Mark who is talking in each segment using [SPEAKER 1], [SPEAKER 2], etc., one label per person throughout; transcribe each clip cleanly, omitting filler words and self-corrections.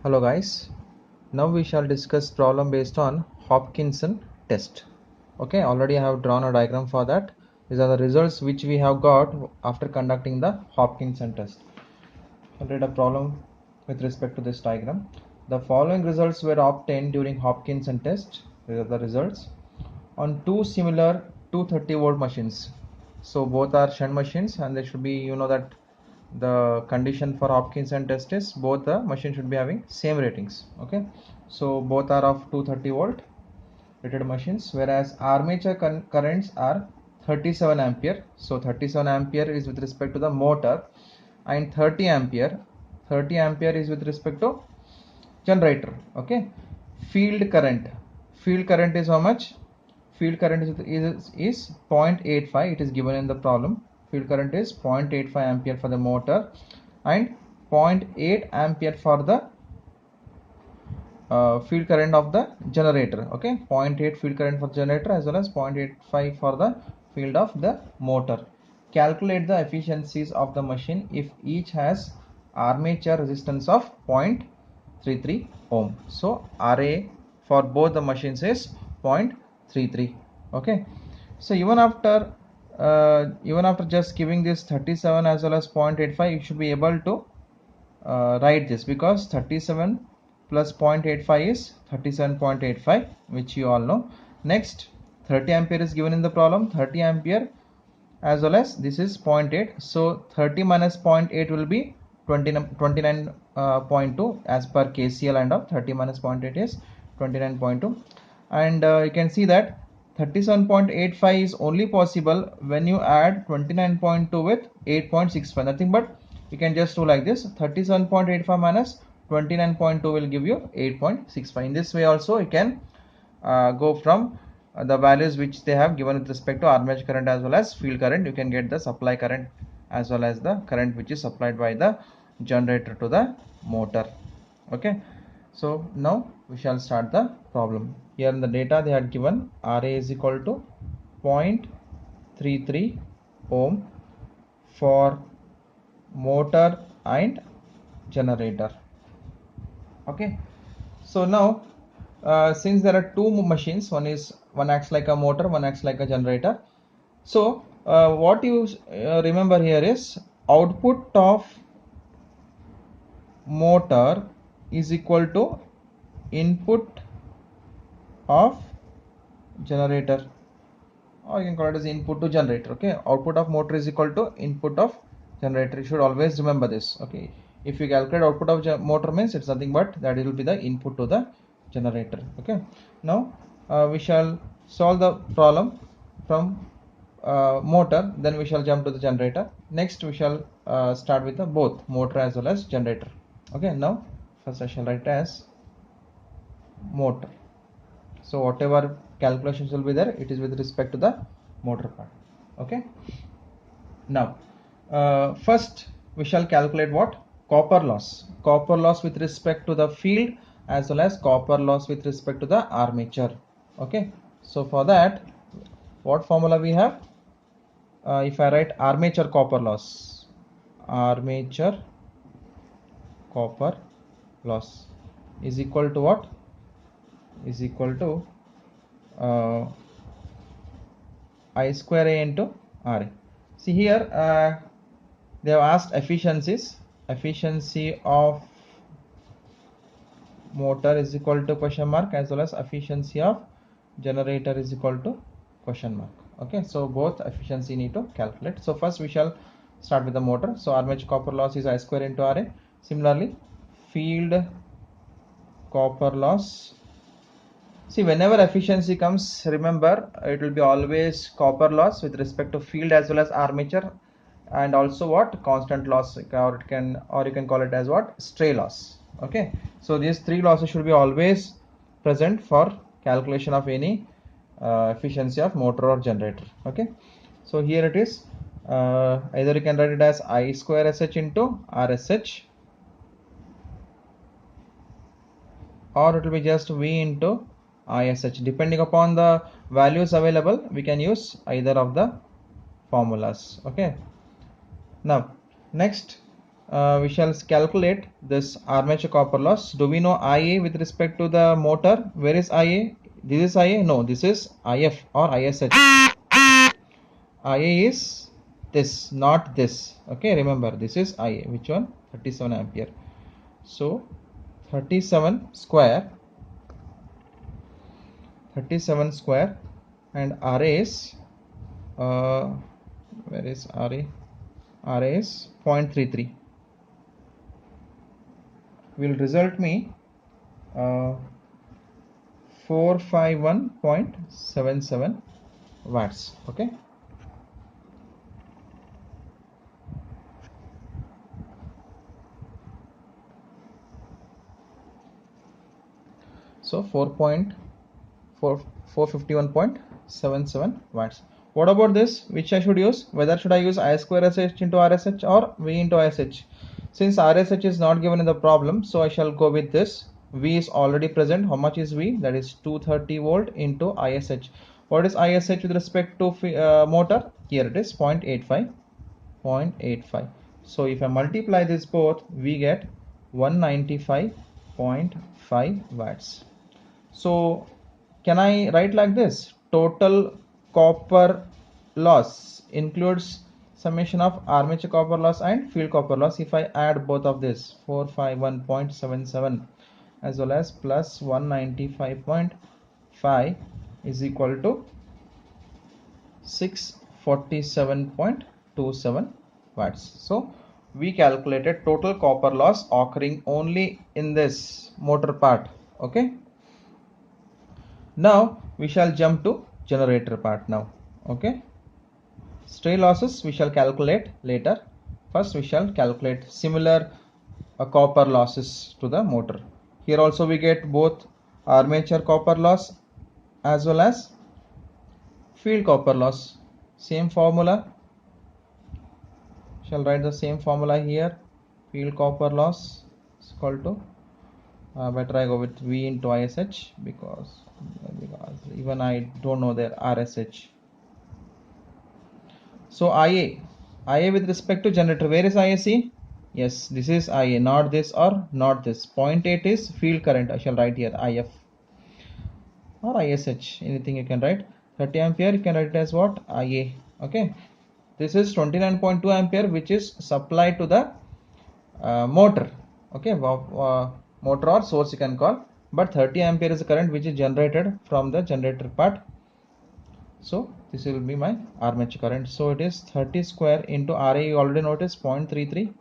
[SPEAKER 1] Hello guys, now we shall discuss problem based on Hopkinson test. Okay, already I have drawn a diagram for that. These are the results which we have got after conducting the Hopkinson test. I'll read a problem with respect to this diagram. The following results were obtained during Hopkinson test. These are the results on two similar 230 volt machines. So both are shunt machines and they should be, that the condition for Hopkinson test is both the machine should be having same ratings. Okay, so both are of 230 volt rated machines, whereas armature currents are 37 ampere. So 37 ampere is with respect to the motor, and 30 ampere is with respect to generator. Okay, field current is how much? Field current is 0.85. It is given in the problem. Field current is 0.85 ampere for the motor and 0.8 ampere for the field current of the generator. Okay, 0.8 field current for generator as well as 0.85 for the field of the motor. Calculate the efficiencies of the machine if each has armature resistance of 0.33 ohm. So RA for both the machines is 0.33. Okay, so even after just giving this 37 as well as 0.85, you should be able to write this, because 37 plus 0.85 is 37.85, which you all know. Next, 30 ampere is given in the problem, 30 ampere as well as this is 0.8. So 30 minus 0.8 will be 29.2 as per KCL, and of 30 minus 0.8 is 29.2. And you can see that 37.85 is only possible when you add 29.2 with 8.65. Nothing but you can just do like this: 37.85 minus 29.2 will give you 8.65. In this way also you can go from the values which they have given with respect to armature current as well as field current. You can get the supply current as well as the current which is supplied by the generator to the motor. Okay, so now we shall start the problem. Here in the data they had given RA is equal to 0.33 ohm for motor and generator. Okay, so now since there are two machines, one acts like a motor, one acts like a generator. So what you remember here is output of motor is equal to input of generator, or you can call it as input to generator. Okay, output of motor is equal to input of generator. You should always remember this. Okay, if you calculate output of motor, means it's nothing but that it will be the input to the generator. Okay, now we shall solve the problem from motor, then we shall jump to the generator. Next we shall start with the both motor as well as generator. Okay, now first I shall write as motor. So whatever calculations will be there, it is with respect to the motor part. Okay, now first we shall calculate what? Copper loss with respect to the field as well as copper loss with respect to the armature. Okay, so for that, what formula we have? If I write armature copper loss is equal to what? Is equal to I square A into RA. See here, they have asked efficiencies. Efficiency of motor is equal to question mark, as well as efficiency of generator is equal to question mark. Okay, so both efficiency need to calculate. So first we shall start with the motor. So armature copper loss is I square into RA. Similarly, field copper loss. See, whenever efficiency comes, remember it will be always copper loss with respect to field as well as armature, and also what? Constant loss, or you can call it as what? Stray loss. Okay, so these three losses should be always present for calculation of any efficiency of motor or generator. Okay, so here it is. Either you can write it as I square SH into RSH, or it will be just V into ISH. Depending upon the values available, we can use either of the formulas. Okay, now next we shall calculate this armature copper loss. Do we know Ia with respect to the motor? Where is Ia? This is Ia? No, this is If or ISH. Ia is this, not this. Okay, remember this is Ia. Which one? 37 ampere. So 37 square and RA is where is RA? RA is 0.33. Will result me 451.77 watts. Okay. So 451.77 watts. What about this? Which I should use? Whether should I use I square SH into RSH or V into ISH? Since RSH is not given in the problem, so I shall go with this. V is already present. How much is V? That is 230 volt into ISH. What is ISH with respect to motor? Here it is 0.85. So if I multiply this both, we get 195.5 watts. So can I write like this? Total copper loss includes summation of armature copper loss and field copper loss. If I add both of this, 451.77 as well as plus 195.5 is equal to 647.27 watts. So we calculated total copper loss occurring only in this motor part. Okay. Now we shall jump to generator part now. Okay. Stray losses we shall calculate later. First we shall calculate similar copper losses to the motor. Here also we get both armature copper loss as well as field copper loss. Same formula. Shall write the same formula here. Field copper loss is equal to better I go with V into ISH because even I don't know their RSH. So IA with respect to generator, where is IAC? Yes, this is IA, not this or not this. 0.8 is field current. I shall write here IF or ISH, anything you can write. 30 ampere, you can write it as what? IA. Okay, this is 29.2 ampere which is supplied to the motor. Okay, motor or source you can call, but 30 ampere is the current which is generated from the generator part. So this will be my armature current. So it is 30 square into RA, you already noticed 0.33.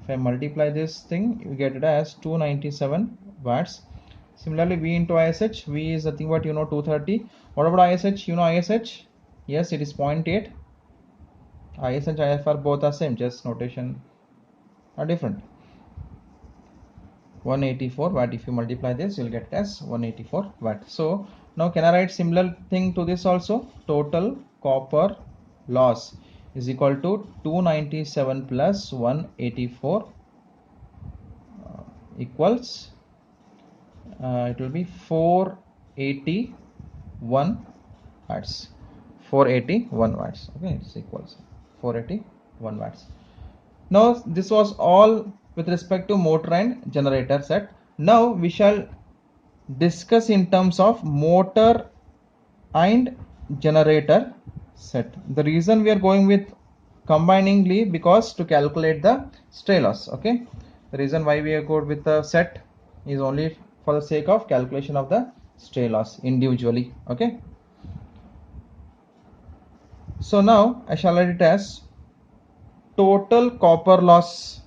[SPEAKER 1] If I multiply this thing, you get it as 297 watts. Similarly, V into ISH, V is nothing but 230. What about ISH? ISH? Yes, it is 0.8. IS and IF are both are same, just notation are different. 184 watt. If you multiply this, you'll get it as 184 watt. So now can I write similar thing to this also? Total copper loss is equal to 297 plus 184 equals it will be 481 watts. 481 watts. Okay, it's equals 481 watts. Now this was all with respect to motor and generator set. Now we shall discuss in terms of motor and generator set. The reason we are going with combiningly because to calculate the stray loss. Okay, the reason why we are going with the set is only for the sake of calculation of the stray loss individually. Okay, so now I shall write it as total copper loss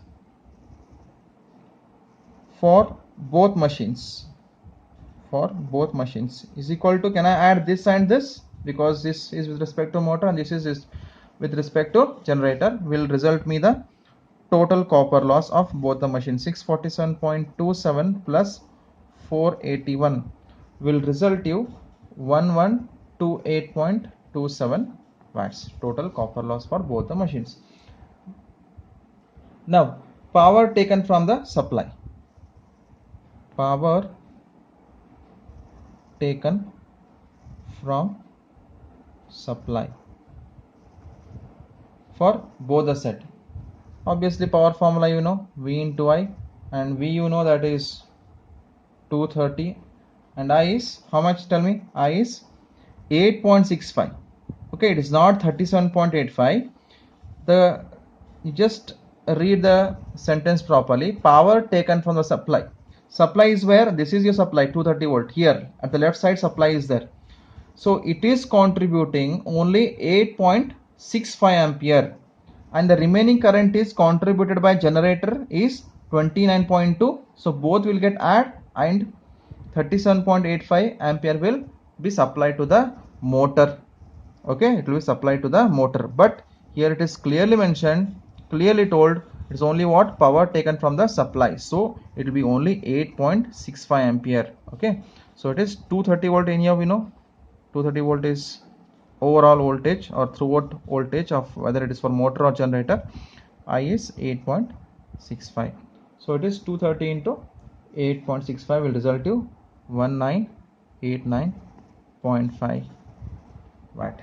[SPEAKER 1] for both machines is equal to, can I add this and this, because this is with respect to motor and this is with respect to generator, will result me the total copper loss of both the machines. 647.27 plus 481 will result you 1128.27 watts total copper loss for both the machines. Now power taken from the supply. Power taken from supply for both the set. Obviously power formula you know, V into I, and V you know that is 230, and I is how much, tell me? I is 8.65. okay, it is not 37.85. the you just read the sentence properly. Power taken from the supply is where, this is your supply 230 volt, here at the left side supply is there, so it is contributing only 8.65 ampere, and the remaining current is contributed by generator is 29.2, so both will get add, and 37.85 ampere will be supplied to the motor. okay, it will be supplied to the motor, but here it is clearly mentioned, clearly told, it's only what, power taken from the supply, so it will be only 8.65 ampere. okay, so it is 230 volt. anyhow we know 230 volt is overall voltage or throughout voltage of whether it is for motor or generator. I is 8.65, so it is 230 into 8.65 will result to 1989.5 watt.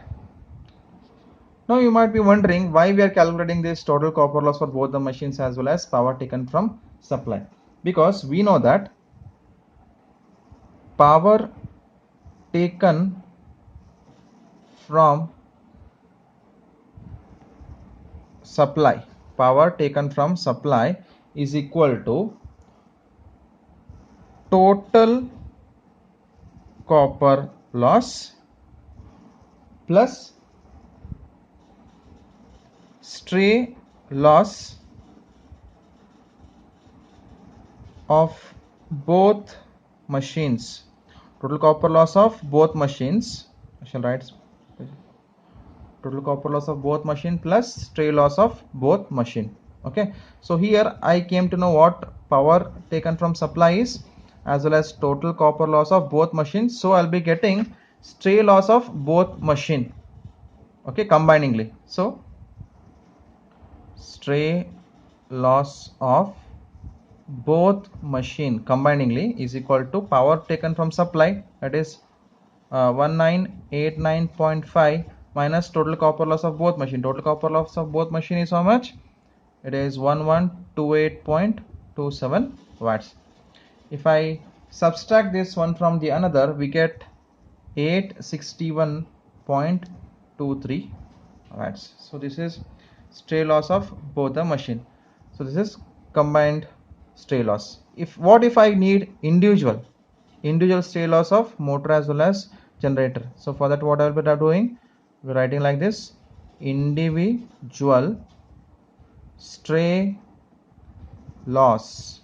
[SPEAKER 1] Now you might be wondering why we are calculating this total copper loss for both the machines as well as power taken from supply, because we know that power taken from supply is equal to total copper loss plus stray loss of both machines. Total copper loss of both machines, I shall write total copper loss of both machine plus stray loss of both machine. okay, so here I came to know what power taken from supply is as well as total copper loss of both machines, so I'll be getting stray loss of both machine, okay, combiningly. So stray loss of both machine combiningly is equal to power taken from supply, that is 1989.5 minus total copper loss of both machine. Total copper loss of both machine is how much? It is 1128.27 watts. If I subtract this one from the another, we get 861.23 watts. So this is stray loss of both the machine. So this is combined stray loss. What if I need individual stray loss of motor as well as generator? So for that, what I will be doing, we're writing like this: individual stray loss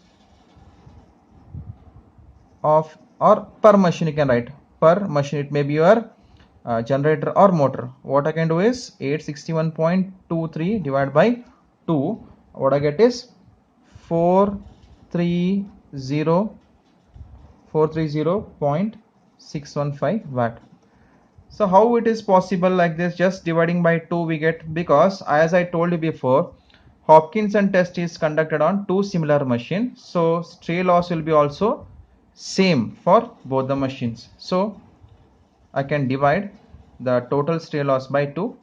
[SPEAKER 1] of, or per machine you can write, per machine, it may be your generator or motor. What I can do is 861.23 divided by 2, what I get is 430.615 watt. So how it is possible like this? Just dividing by 2 we get, because as I told you before, Hopkinson test is conducted on two similar machines, so stray loss will be also same for both the machines. So I can divide the total stray loss by 2,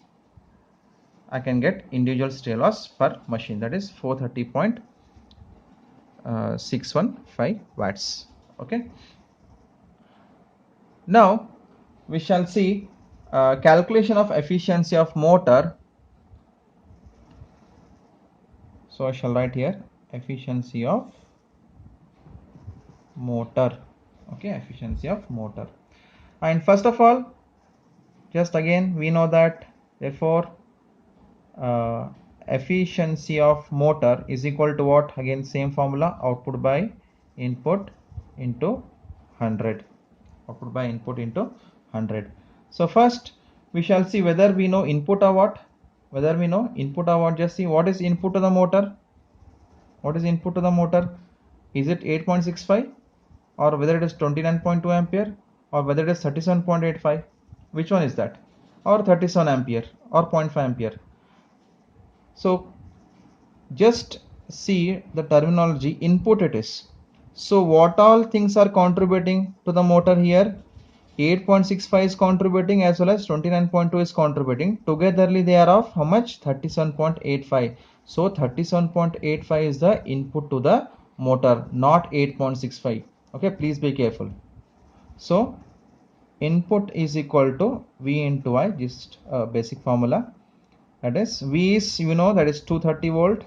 [SPEAKER 1] I can get individual stray loss per machine, that is 430.615 watts. okay, now we shall see calculation of efficiency of motor. So I shall write here efficiency of motor. okay, efficiency of motor. And first of all, just again we know that, therefore efficiency of motor is equal to what? Again same formula, output by input into 100. Output by input into 100. So first we shall see whether we know input or what. Whether we know input or what, just see what is input to the motor. What is input to the motor? Is it 8.65 or whether it is 29.2 ampere or whether it is 37.85? Which one is that? Or 37 ampere or 0.5 ampere? So just see the terminology, input it is. So what all things are contributing to the motor here? 8.65 is contributing as well as 29.2 is contributing. Togetherly they are of how much? 37.85. So 37.85 is the input to the motor, not 8.65. Okay, please be careful. So input is equal to V into I, just basic formula. That is V is, you know, that is 230 volt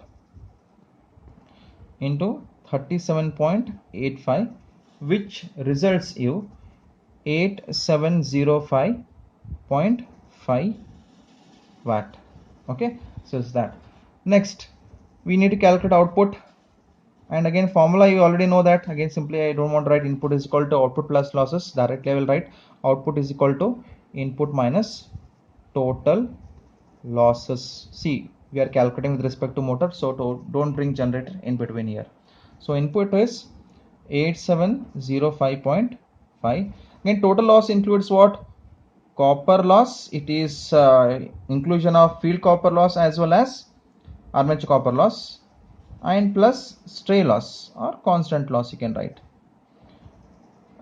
[SPEAKER 1] into 37.85, which results you 8705.5 watt. Okay, so it's that. Next we need to calculate output, and again formula you already know that. Again simply I don't want to write input is equal to output plus losses. Directly I will write output is equal to input minus total losses. See, we are calculating with respect to motor, so don't bring generator in between here. So input is 8705.5. Again total loss includes what? Copper loss. It is inclusion of field copper loss as well as armature copper loss, and plus stray loss or constant loss you can write.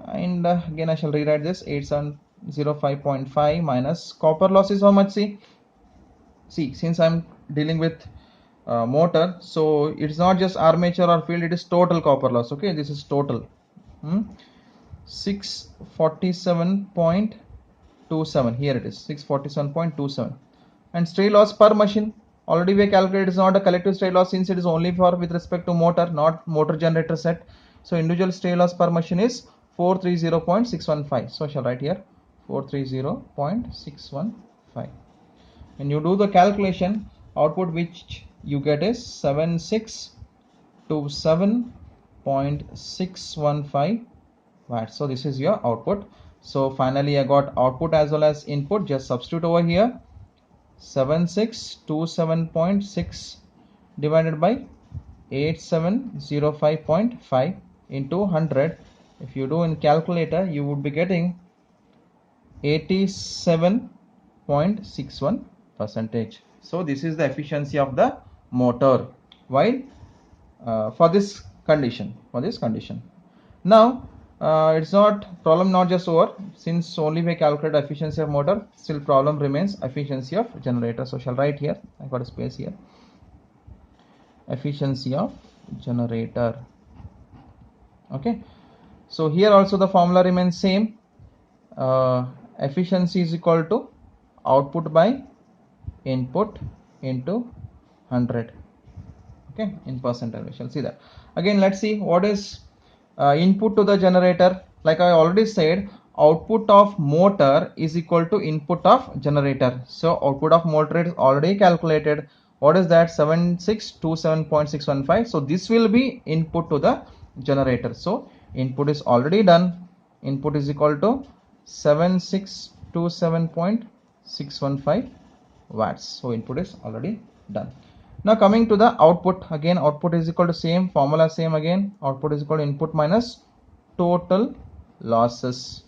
[SPEAKER 1] And again I shall rewrite this 8705.5 minus copper loss is how much? See, since I'm dealing with motor, so it's not just armature or field, it is total copper loss. Okay, this is total 647.27. Here it is 647.27. And stray loss per machine already we calculated, is not a collective stray loss since it is only for with respect to motor, not motor generator set. So individual stray loss per machine is 430.615. So I shall write here 430.615. When you do the calculation, output which you get is 7627.615 watts. So this is your output. So finally I got output as well as input. Just substitute over here. 7627.6 divided by 8705.5 into 100. If you do in calculator, you would be getting 87.61%. So this is the efficiency of the motor while for this condition. Now it's not problem not just over, since only we calculate efficiency of motor, still problem remains efficiency of generator. So shall write here, I got a space here, efficiency of generator. Okay, so here also the formula remains same. Efficiency is equal to output by input into 100. Okay, in percentile we shall see that. Again let's see what is input to the generator. Like I already said, output of motor is equal to input of generator. So output of motor is already calculated. What is that? 7627.615. So this will be input to the generator. So input is already done. Input is equal to 7627.615 watts. So input is already done. Now coming to the output, again output is equal to same formula, same again, output is equal to input minus total losses,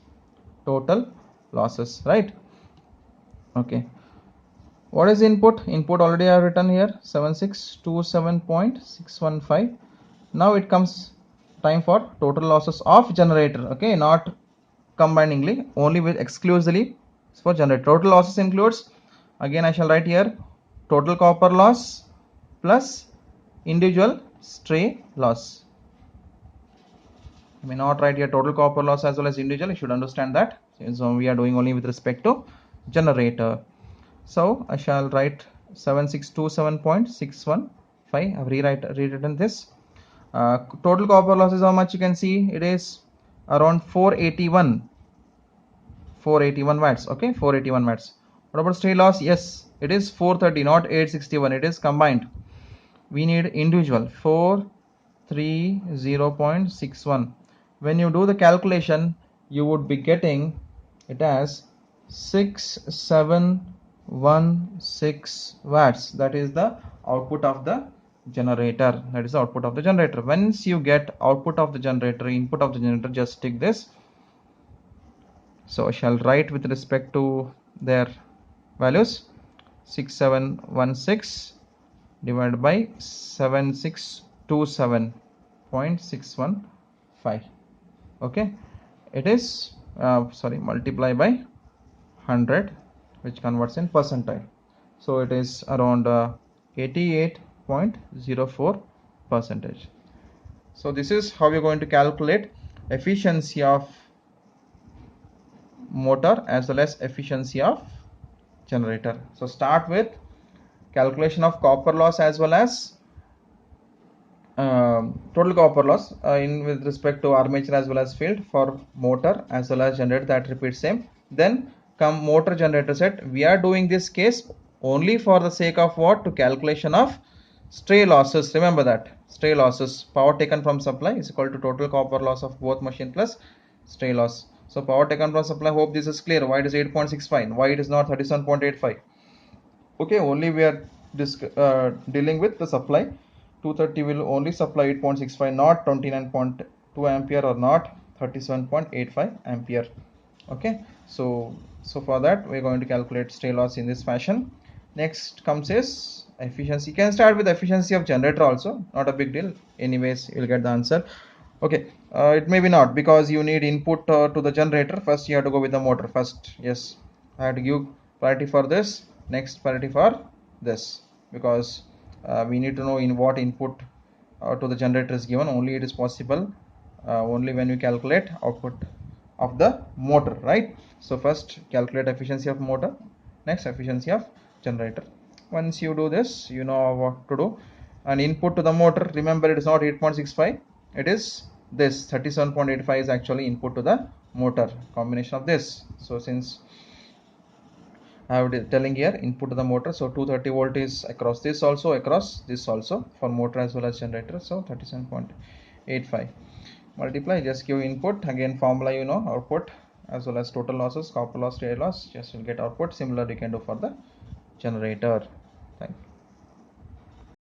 [SPEAKER 1] right? Okay, what is input? Input already I have written here, 7627.615. now it comes time for total losses of generator. Okay, not combiningly, only with exclusively for generator. Total losses includes, again I shall write here, total copper loss plus individual stray loss. I may not write here total copper loss as well as individual. You should understand that. So we are doing only with respect to generator. So I shall write 7627.615. I have rewritten this. Total copper loss is how much? You can see it is around 481 watts. Okay, 481 watts. What about stray loss? Yes, it is 430, not 861. It is combined. We need individual 430.61. when you do the calculation, you would be getting it as 6716 watts. That is the output of the generator. Once you get output of the generator, input of the generator, just take this. So I shall write with respect to their values, 6716 divided by 7627.615. okay, it is multiply by 100, which converts in percentile. So it is around 88 0.04 percentage. So this is how we're going to calculate efficiency of motor as well as efficiency of generator. So start with calculation of copper loss as well as total copper loss in with respect to armature as well as field for motor as well as generator, that repeats same. Then come motor generator set. We are doing this case only for the sake of what? To calculation of stray losses. Remember that stray losses, power taken from supply is equal to total copper loss of both machine plus stray loss. So power taken from supply, hope this is clear. Why it is 8.65, why it is not 37.85? Okay, only we are dealing with the supply. 230 will only supply 8.65, not 29.2 ampere or not 37.85 ampere. Okay, so for that we're going to calculate stray loss in this fashion. Next comes is efficiency. You can start with efficiency of generator also, not a big deal, anyways you'll get the answer. Okay, it may be not, because you need input to the generator. First you have to go with the motor first. Yes, I have to give priority for this, next priority for this, because we need to know in what input to the generator is given. Only it is possible only when we calculate output of the motor, right? So first calculate efficiency of motor, next efficiency of generator. Once you do this, you know what to do. And input to the motor, remember it is not 8.65, it is this 37.85 is actually input to the motor, combination of this. So since I have telling here input to the motor, so 230 volt is across this also, across this also, for motor as well as generator. So 37.85 multiply, just give input, again formula you know, output as well as total losses, copper loss, stray loss, just will get output. Similar you can do for the generator. Thank you.